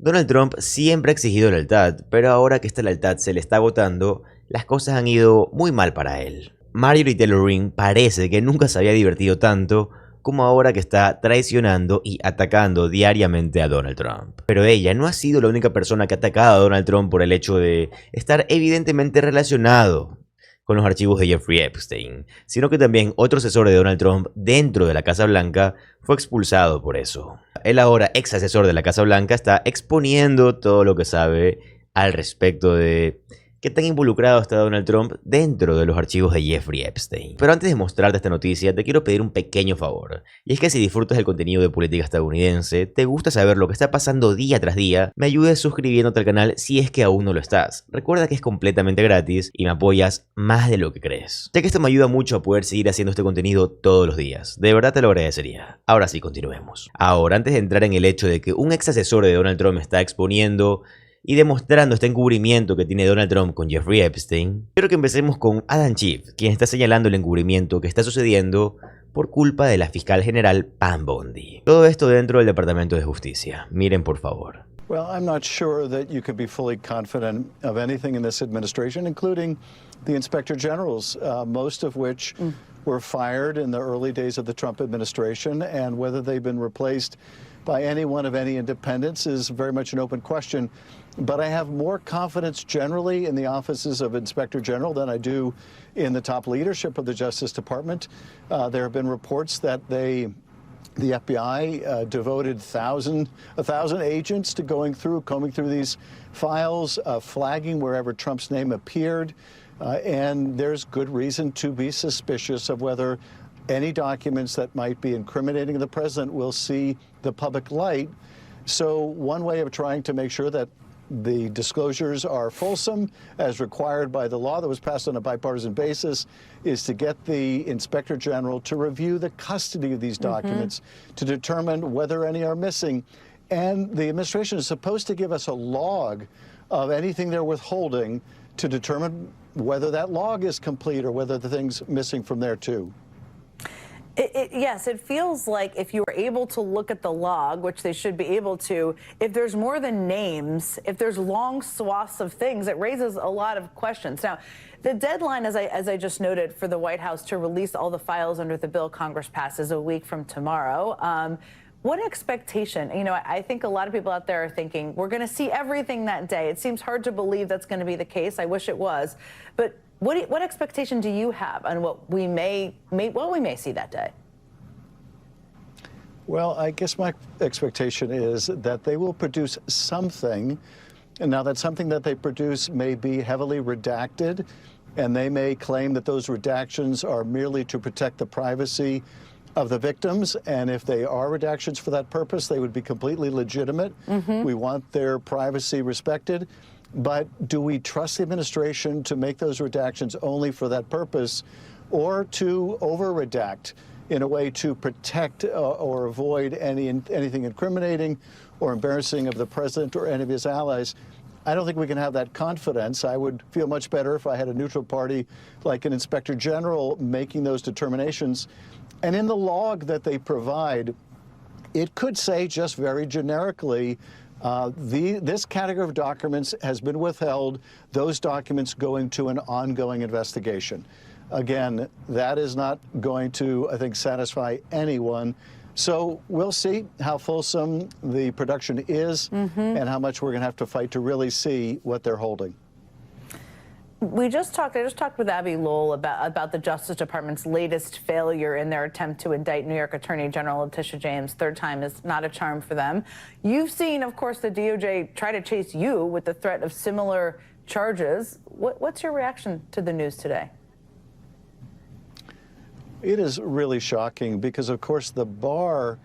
Donald Trump siempre ha exigido lealtad, pero ahora que esta lealtad se le está agotando, las cosas han ido muy mal para él. Marjorie Taylor Greene parece que nunca se había divertido tanto como ahora que está traicionando y atacando diariamente a Donald Trump. Pero ella no ha sido la única persona que ha atacado a Donald Trump por el hecho de estar evidentemente relacionado con los archivos de Jeffrey Epstein, sino que también otro asesor de Donald Trump dentro de la Casa Blanca fue expulsado por eso. El ahora ex asesor de la Casa Blanca está exponiendo todo lo que sabe al respecto de qué tan involucrado está Donald Trump dentro de los archivos de Jeffrey Epstein. Pero antes de mostrarte esta noticia, te quiero pedir un pequeño favor. Y es que si disfrutas del contenido de política estadounidense, te gusta saber lo que está pasando día tras día, me ayudes suscribiéndote al canal si es que aún no lo estás. Recuerda que es completamente gratis y me apoyas más de lo que crees, ya que esto me ayuda mucho a poder seguir haciendo este contenido todos los días. De verdad te lo agradecería. Ahora sí, continuemos. Ahora, antes de entrar en el hecho de que un ex asesor de Donald Trump está exponiendo y demostrando este encubrimiento que tiene Donald Trump con Jeffrey Epstein, quiero que empecemos con Adam Schiff, quien está señalando el encubrimiento que está sucediendo por culpa de la fiscal general Pam Bondi. Todo esto dentro del Departamento de Justicia. Miren por favor. Well, I'm not sure that you could be fully confident of anything in this administration, including the inspector generals, most of which were fired in the early days of the Trump administration, and whether they've been replaced by anyone of any independence is very much an open question. But I have more confidence generally in the offices of Inspector General than I do in the top leadership of the Justice Department. There have been reports that the FBI devoted 1,000 agents to combing through these files, flagging wherever Trump's name appeared. And there's good reason to be suspicious of whether any documents that might be incriminating the president will see the public light. So one way of trying to make sure that the disclosures are fulsome, as required by the law that was passed on a bipartisan basis, is to get the Inspector General to review the custody of these documents to determine whether any are missing. And the administration is supposed to give us a log of anything they're withholding to determine whether that log is complete or whether the thing's missing from there too. Yes, it feels like if you were able to look at the log, which they should be able to, if there's more than names, if there's long swaths of things, it raises a lot of questions. Now, the deadline, as I just noted, for the White House to release all the files under the bill Congress passed is a week from tomorrow. What expectation? You know, I think a lot of people out there are thinking we're going to see everything that day. It seems hard to believe that's going to be the case. I wish it was. But what expectation do you have on what we may see that day? Well, I guess my expectation is that they will produce something. And now that something that they produce may be heavily redacted, and they may claim that those redactions are merely to protect the privacy of the victims. And if they are redactions for that purpose, they would be completely legitimate. We want their privacy respected. But do we trust the administration to make those redactions only for that purpose, or to over-redact in a way to protect or avoid anything incriminating or embarrassing of the president or any of his allies? I don't think we can have that confidence. I would feel much better if I had a neutral party like an inspector general making those determinations. And in the log that they provide, it could say just very generically, this category of documents has been withheld, those documents going to an ongoing investigation. Again, that is not going to, I think, satisfy anyone. So we'll see how fulsome the production is and how much we're going to have to fight to really see what they're holding. I just talked with Abby Lowell about the Justice Department's latest failure in their attempt to indict New York Attorney General Letitia James. Third time is not a charm for them. You've seen, of course, the DOJ try to chase you with the threat of similar charges. What's your reaction to the news today? It is really shocking because, of course, the bar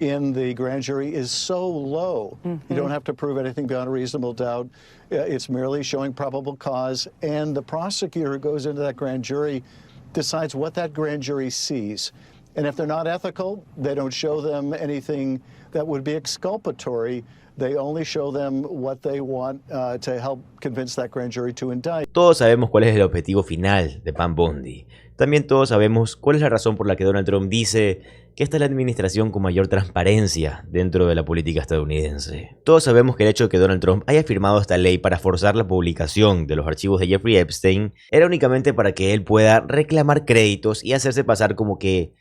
in the grand jury is so low. You don't have to prove anything beyond a reasonable doubt. It's merely showing probable cause, and the prosecutor who goes into that grand jury decides what that grand jury sees. And if they're not ethical, they don't show them anything that would be exculpatory. They only show them what they want to help convince that grand jury to indict. Todos sabemos cuál es el objetivo final de Pam Bondi. También todos sabemos cuál es la razón por la que Donald Trump dice que esta es la administración con mayor transparencia dentro de la política estadounidense. Todos sabemos que el hecho de que Donald Trump haya firmado esta ley para forzar la publicación de los archivos de Jeffrey Epstein era únicamente para que él pueda reclamar créditos y hacerse pasar como que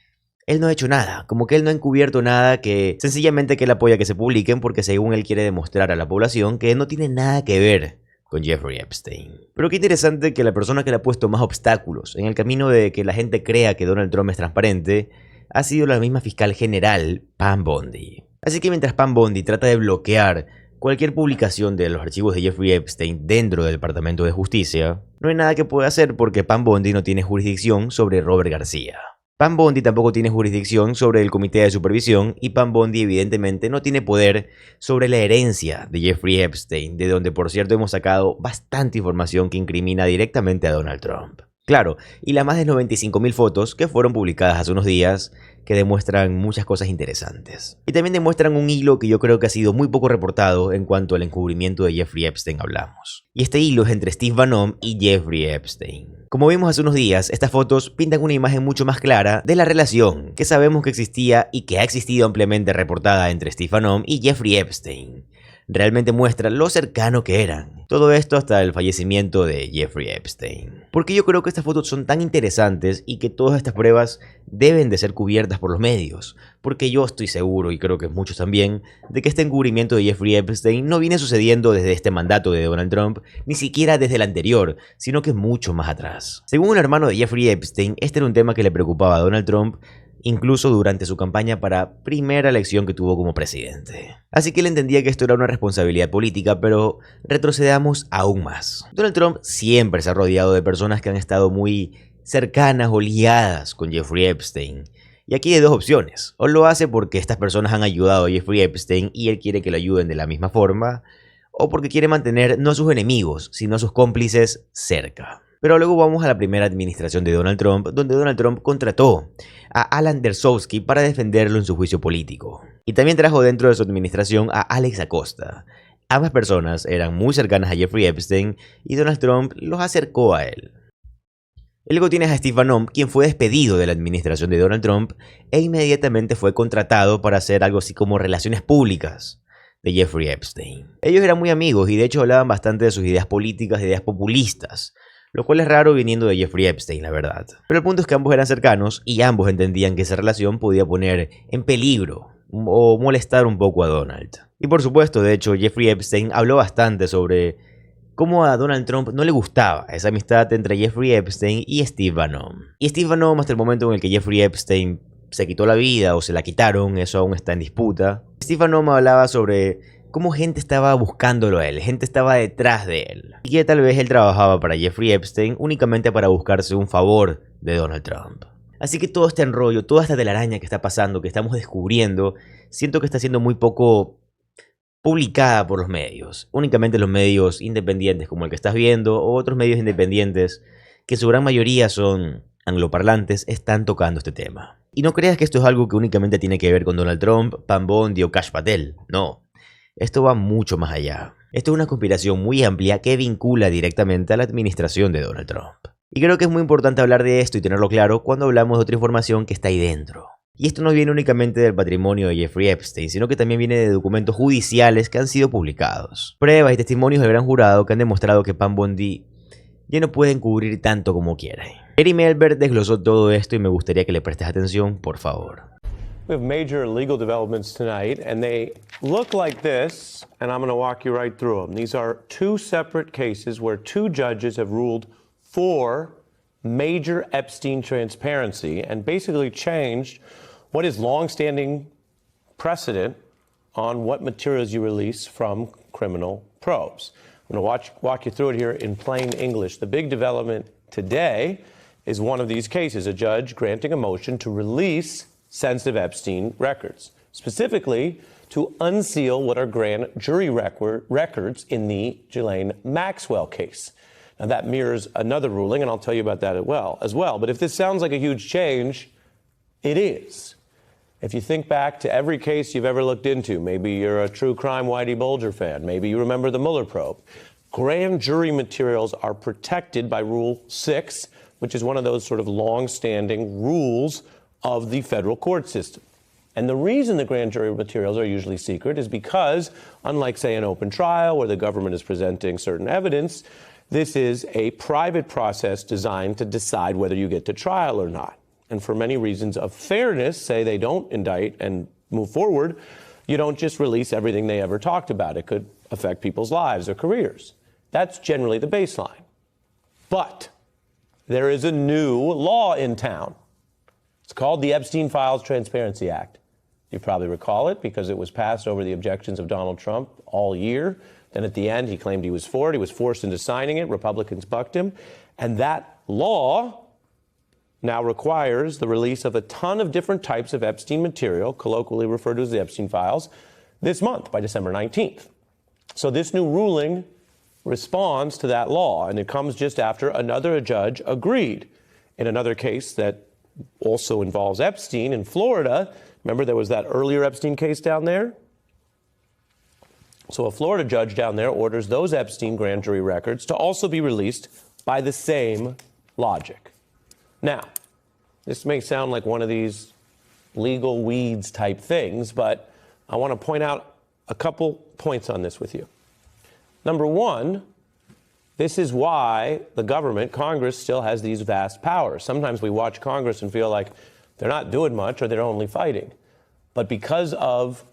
él no ha hecho nada, como que él no ha encubierto nada, que sencillamente que él apoya que se publiquen porque según él quiere demostrar a la población que no tiene nada que ver con Jeffrey Epstein. Pero qué interesante que la persona que le ha puesto más obstáculos en el camino de que la gente crea que Donald Trump es transparente ha sido la misma fiscal general, Pam Bondi. Así que mientras Pam Bondi trata de bloquear cualquier publicación de los archivos de Jeffrey Epstein dentro del Departamento de Justicia, no hay nada que pueda hacer porque Pam Bondi no tiene jurisdicción sobre Robert García. Pam Bondi tampoco tiene jurisdicción sobre el comité de supervisión y Pam Bondi evidentemente no tiene poder sobre la herencia de Jeffrey Epstein, de donde por cierto hemos sacado bastante información que incrimina directamente a Donald Trump. Claro, y las más de 95.000 fotos que fueron publicadas hace unos días que demuestran muchas cosas interesantes. Y también demuestran un hilo que yo creo que ha sido muy poco reportado en cuanto al encubrimiento de Jeffrey Epstein hablamos. Y este hilo es entre Steve Bannon y Jeffrey Epstein. Como vimos hace unos días, estas fotos pintan una imagen mucho más clara de la relación que sabemos que existía y que ha existido ampliamente reportada entre Steve Bannon y Jeffrey Epstein. Realmente muestra lo cercano que eran. Todo esto hasta el fallecimiento de Jeffrey Epstein. Porque yo creo que estas fotos son tan interesantes y que todas estas pruebas deben de ser cubiertas por los medios. Porque yo estoy seguro, y creo que muchos también, de que este encubrimiento de Jeffrey Epstein no viene sucediendo desde este mandato de Donald Trump, ni siquiera desde el anterior, sino que mucho más atrás. Según un hermano de Jeffrey Epstein, este era un tema que le preocupaba a Donald Trump, incluso durante su campaña para primera elección que tuvo como presidente. Así que él entendía que esto era una responsabilidad política, pero retrocedamos aún más. Donald Trump siempre se ha rodeado de personas que han estado muy cercanas o ligadas con Jeffrey Epstein. Y aquí hay dos opciones. O lo hace porque estas personas han ayudado a Jeffrey Epstein y él quiere que lo ayuden de la misma forma, o porque quiere mantener no a sus enemigos, sino a sus cómplices cerca. Pero luego vamos a la primera administración de Donald Trump, donde Donald Trump contrató a Alan Dershowitz para defenderlo en su juicio político. Y también trajo dentro de su administración a Alex Acosta. Ambas personas eran muy cercanas a Jeffrey Epstein y Donald Trump los acercó a él. Y luego tienes a Steve Bannon, quien fue despedido de la administración de Donald Trump e inmediatamente fue contratado para hacer algo así como relaciones públicas de Jeffrey Epstein. Ellos eran muy amigos y de hecho hablaban bastante de sus ideas políticas, ideas populistas, lo cual es raro viniendo de Jeffrey Epstein, la verdad. Pero el punto es que ambos eran cercanos y ambos entendían que esa relación podía poner en peligro o molestar un poco a Donald. Y por supuesto, de hecho, Jeffrey Epstein habló bastante sobre cómo a Donald Trump no le gustaba esa amistad entre Jeffrey Epstein y Steve Bannon. Y Steve Bannon, hasta el momento en el que Jeffrey Epstein se quitó la vida o se la quitaron, eso aún está en disputa. Steve Bannon hablaba sobre cómo gente estaba buscándolo a él, gente estaba detrás de él. Y que tal vez él trabajaba para Jeffrey Epstein únicamente para buscarse un favor de Donald Trump. Así que todo este enrollo, toda esta telaraña que está pasando, que estamos descubriendo, siento que está siendo muy poco publicada por los medios. Únicamente los medios independientes como el que estás viendo o otros medios independientes, que en su gran mayoría son angloparlantes, están tocando este tema. Y no creas que esto es algo que únicamente tiene que ver con Donald Trump, Pam Bondi o Kash Patel, no. Esto va mucho más allá. Esto es una conspiración muy amplia que vincula directamente a la administración de Donald Trump. Y creo que es muy importante hablar de esto y tenerlo claro cuando hablamos de otra información que está ahí dentro. Y esto no viene únicamente del patrimonio de Jeffrey Epstein, sino que también viene de documentos judiciales que han sido publicados. Pruebas y testimonios del gran jurado que han demostrado que Pam Bondi ya no puede encubrir tanto como quiere. Eddie Melber desglosó todo esto y me gustaría que le prestes atención, por favor. We have major legal developments tonight, and they look like this, and I'm going to walk you right through them. These are two separate cases where two judges have ruled for major Epstein transparency and basically changed what is longstanding precedent on what materials you release from criminal probes. I'm going to walk you through it here in plain English. The big development today is one of these cases, a judge granting a motion to release sensitive Epstein records, specifically to unseal what are grand jury records in the Ghislaine Maxwell case. Now that mirrors another ruling, and I'll tell you about that as well. But if this sounds like a huge change, it is. If you think back to every case you've ever looked into, maybe you're a true crime Whitey Bulger fan, maybe you remember the Mueller probe, grand jury materials are protected by Rule 6, which is one of those sort of long-standing rules of the federal court system. And the reason the grand jury materials are usually secret is because, unlike, say, an open trial where the government is presenting certain evidence, this is a private process designed to decide whether you get to trial or not. And for many reasons of fairness, say they don't indict and move forward, you don't just release everything they ever talked about. It could affect people's lives or careers. That's generally the baseline. But there is a new law in town. It's called the Epstein Files Transparency Act. You probably recall it because it was passed over the objections of Donald Trump all year. Then at the end, he claimed he was for it. He was forced into signing it. Republicans bucked him. And that law now requires the release of a ton of different types of Epstein material, colloquially referred to as the Epstein Files, this month by December 19th. So this new ruling responds to that law, and it comes just after another judge agreed in another case that also involves Epstein in Florida. Remember, there was that earlier Epstein case down there? So a Florida judge down there orders those Epstein grand jury records to also be released by the same logic. Now, this may sound like one of these legal weeds type things, but I want to point out a couple points on this with you. Number one, this is why the government, Congress, still has these vast powers. Sometimes we watch Congress and feel like they're not doing much or they're only fighting. But because of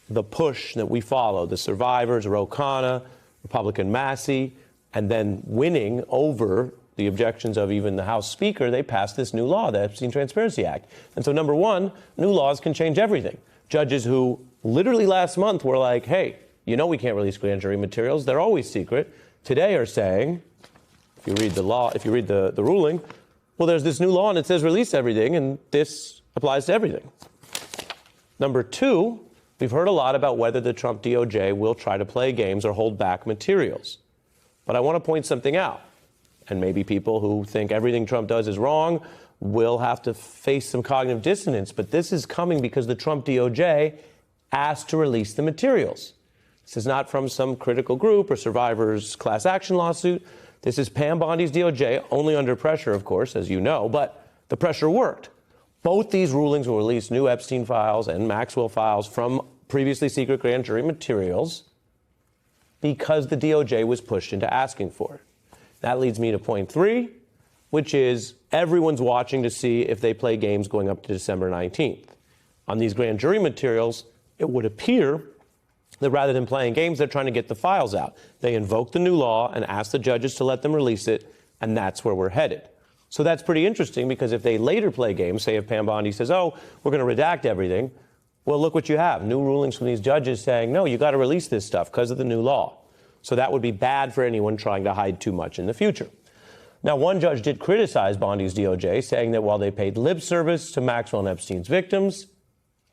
the push that we follow, the survivors, Ro Khanna, Republican Massey, and then winning over the objections of even the House Speaker, they passed this new law, the Epstein Transparency Act. And so, number one, new laws can change everything. Judges who literally last month were like, hey, you know we can't release grand jury materials, they're always secret, today are saying, if you read the law, if you read the ruling, well, there's this new law and it says release everything, and this applies to everything. Number two, we've heard a lot about whether the Trump DOJ will try to play games or hold back materials. But I want to point something out. And maybe people who think everything Trump does is wrong will have to face some cognitive dissonance. But this is coming because the Trump DOJ asked to release the materials. This is not from some critical group or survivors class action lawsuit. This is Pam Bondi's DOJ, only under pressure, of course, as you know, but the pressure worked. Both these rulings will release new Epstein files and Maxwell files from previously secret grand jury materials because the DOJ was pushed into asking for it. That leads me to point three, which is everyone's watching to see if they play games going up to December 19th. On these grand jury materials, it would appear that rather than playing games, they're trying to get the files out. They invoke the new law and ask the judges to let them release it, and that's where we're headed. So that's pretty interesting because if they later play games, say if Pam Bondi says, oh, we're going to redact everything, well, look what you have. New rulings from these judges saying, no, you got to release this stuff because of the new law. So that would be bad for anyone trying to hide too much in the future. Now, one judge did criticize Bondi's DOJ, saying that while they paid lip service to Maxwell and Epstein's victims,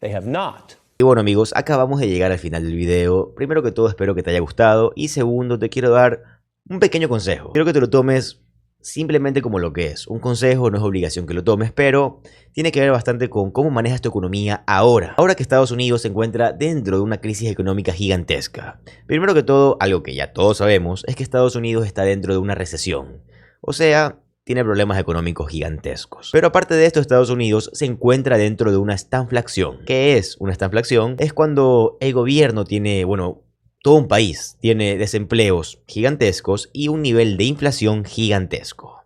they have not. Y bueno amigos, acabamos de llegar al final del video. Primero que todo espero que te haya gustado y segundo te quiero dar un pequeño consejo. Quiero que te lo tomes simplemente como lo que es. Un consejo, no es obligación que lo tomes, pero tiene que ver bastante con cómo manejas tu economía ahora. Ahora que Estados Unidos se encuentra dentro de una crisis económica gigantesca. Primero que todo, algo que ya todos sabemos, es que Estados Unidos está dentro de una recesión. O sea, tiene problemas económicos gigantescos. Pero aparte de esto, Estados Unidos se encuentra dentro de una estanflación. ¿Qué es una estanflación? Es cuando el gobierno tiene, todo un país tiene desempleos gigantescos y un nivel de inflación gigantesco.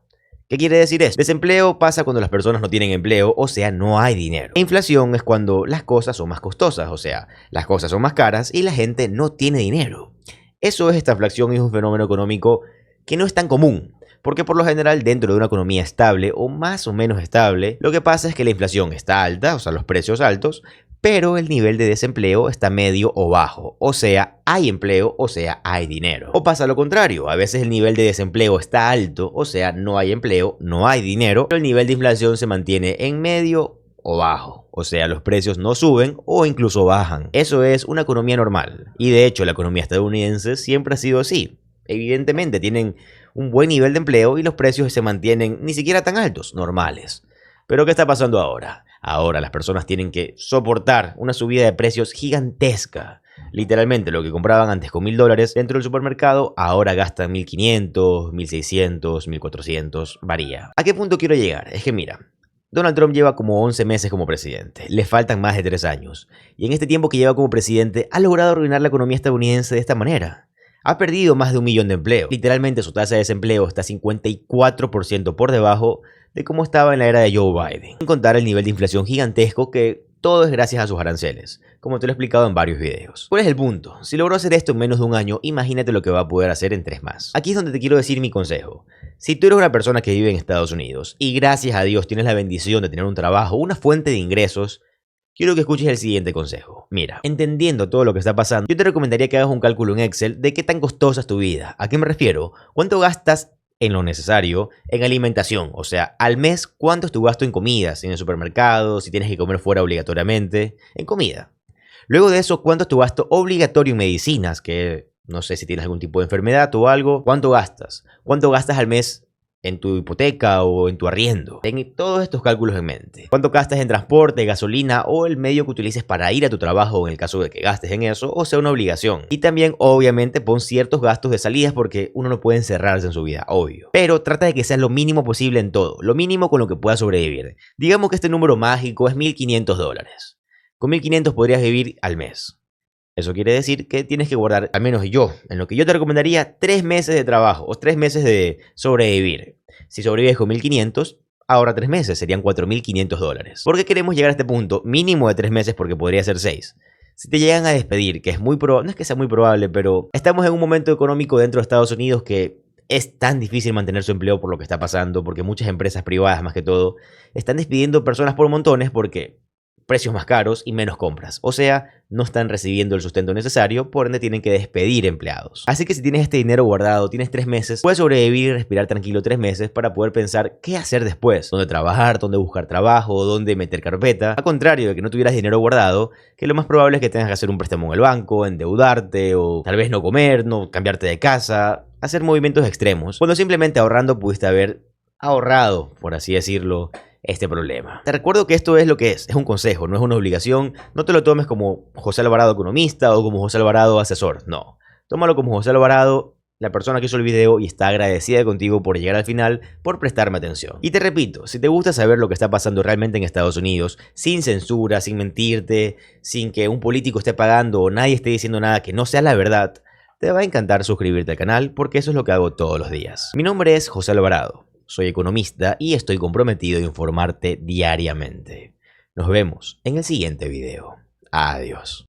¿Qué quiere decir eso? Desempleo pasa cuando las personas no tienen empleo, o sea, no hay dinero. E inflación es cuando las cosas son más costosas, o sea, las cosas son más caras y la gente no tiene dinero. Eso es estanflación y es un fenómeno económico que no es tan común. Porque por lo general dentro de una economía estable o más o menos estable, lo que pasa es que la inflación está alta, o sea los precios altos, pero el nivel de desempleo está medio o bajo, o sea hay empleo, o sea hay dinero. O pasa lo contrario, a veces el nivel de desempleo está alto, o sea no hay empleo, no hay dinero, pero el nivel de inflación se mantiene en medio o bajo, o sea los precios no suben o incluso bajan. Eso es una economía normal y de hecho la economía estadounidense siempre ha sido así. Evidentemente tienen un buen nivel de empleo y los precios se mantienen ni siquiera tan altos, normales. Pero ¿qué está pasando ahora? Ahora las personas tienen que soportar una subida de precios gigantesca. Literalmente lo que compraban antes con $1000 dentro del supermercado, ahora gastan 1500, 1600, 1400, varía. ¿A qué punto quiero llegar? Es que mira, Donald Trump lleva como 11 meses como presidente, le faltan más de 3 años, y en este tiempo que lleva como presidente ha logrado arruinar la economía estadounidense de esta manera. Ha perdido más de 1 millón de empleos. Literalmente su tasa de desempleo está 54% por debajo de cómo estaba en la era de Joe Biden. Sin contar el nivel de inflación gigantesco que todo es gracias a sus aranceles, como te lo he explicado en varios videos. ¿Cuál es el punto? Si logró hacer esto en menos de un año, imagínate lo que va a poder hacer en 3 más. Aquí es donde te quiero decir mi consejo. Si tú eres una persona que vive en Estados Unidos y gracias a Dios tienes la bendición de tener un trabajo, una fuente de ingresos, quiero que escuches el siguiente consejo. Mira, entendiendo todo lo que está pasando, yo te recomendaría que hagas un cálculo en Excel de qué tan costosa es tu vida. ¿A qué me refiero? ¿Cuánto gastas en lo necesario en alimentación? O sea, al mes, ¿cuánto es tu gasto en comidas? En el supermercado, si tienes que comer fuera obligatoriamente, en comida. Luego de eso, ¿cuánto es tu gasto obligatorio en medicinas? Que no sé si tienes algún tipo de enfermedad o algo. ¿Cuánto gastas? ¿Cuánto gastas al mes en tu hipoteca o en tu arriendo? Ten todos estos cálculos en mente. ¿Cuánto gastas en transporte, gasolina o el medio que utilices para ir a tu trabajo en el caso de que gastes en eso o sea una obligación? Y también obviamente pon ciertos gastos de salidas porque uno no puede encerrarse en su vida, obvio. Pero trata de que sea lo mínimo posible en todo, lo mínimo con lo que puedas sobrevivir. Digamos que este número mágico es $1500. Con 1500 podrías vivir al mes. Eso quiere decir que tienes que guardar, al menos yo, en lo que yo te recomendaría, 3 meses de trabajo o 3 meses de sobrevivir. Si sobrevives con 1500, ahora 3 meses serían $4500. ¿Por qué queremos llegar a este punto? Mínimo de 3 meses porque podría ser 6. Si te llegan a despedir, que es muy probable, no es que sea muy probable, pero estamos en un momento económico dentro de Estados Unidos que es tan difícil mantener su empleo por lo que está pasando, porque muchas empresas privadas, más que todo, están despidiendo personas por montones porque precios más caros y menos compras. O sea, no están recibiendo el sustento necesario, por ende tienen que despedir empleados. Así que si tienes este dinero guardado, tienes 3 meses, puedes sobrevivir y respirar tranquilo 3 meses para poder pensar qué hacer después. Dónde trabajar, dónde buscar trabajo, dónde meter carpeta. A contrario de que no tuvieras dinero guardado, que lo más probable es que tengas que hacer un préstamo en el banco, endeudarte o tal vez no comer, no cambiarte de casa, hacer movimientos extremos. Cuando simplemente ahorrando pudiste haber ahorrado, por así decirlo, este problema. Te recuerdo que esto es lo que es un consejo, no es una obligación. No te lo tomes como José Alvarado economista o como José Alvarado asesor, no. Tómalo como José Alvarado, la persona que hizo el video y está agradecida contigo por llegar al final, por prestarme atención. Y te repito, si te gusta saber lo que está pasando realmente en Estados Unidos, sin censura, sin mentirte, sin que un político esté pagando o nadie esté diciendo nada que no sea la verdad, te va a encantar suscribirte al canal porque eso es lo que hago todos los días. Mi nombre es José Alvarado. Soy economista y estoy comprometido a informarte diariamente. Nos vemos en el siguiente video. Adiós.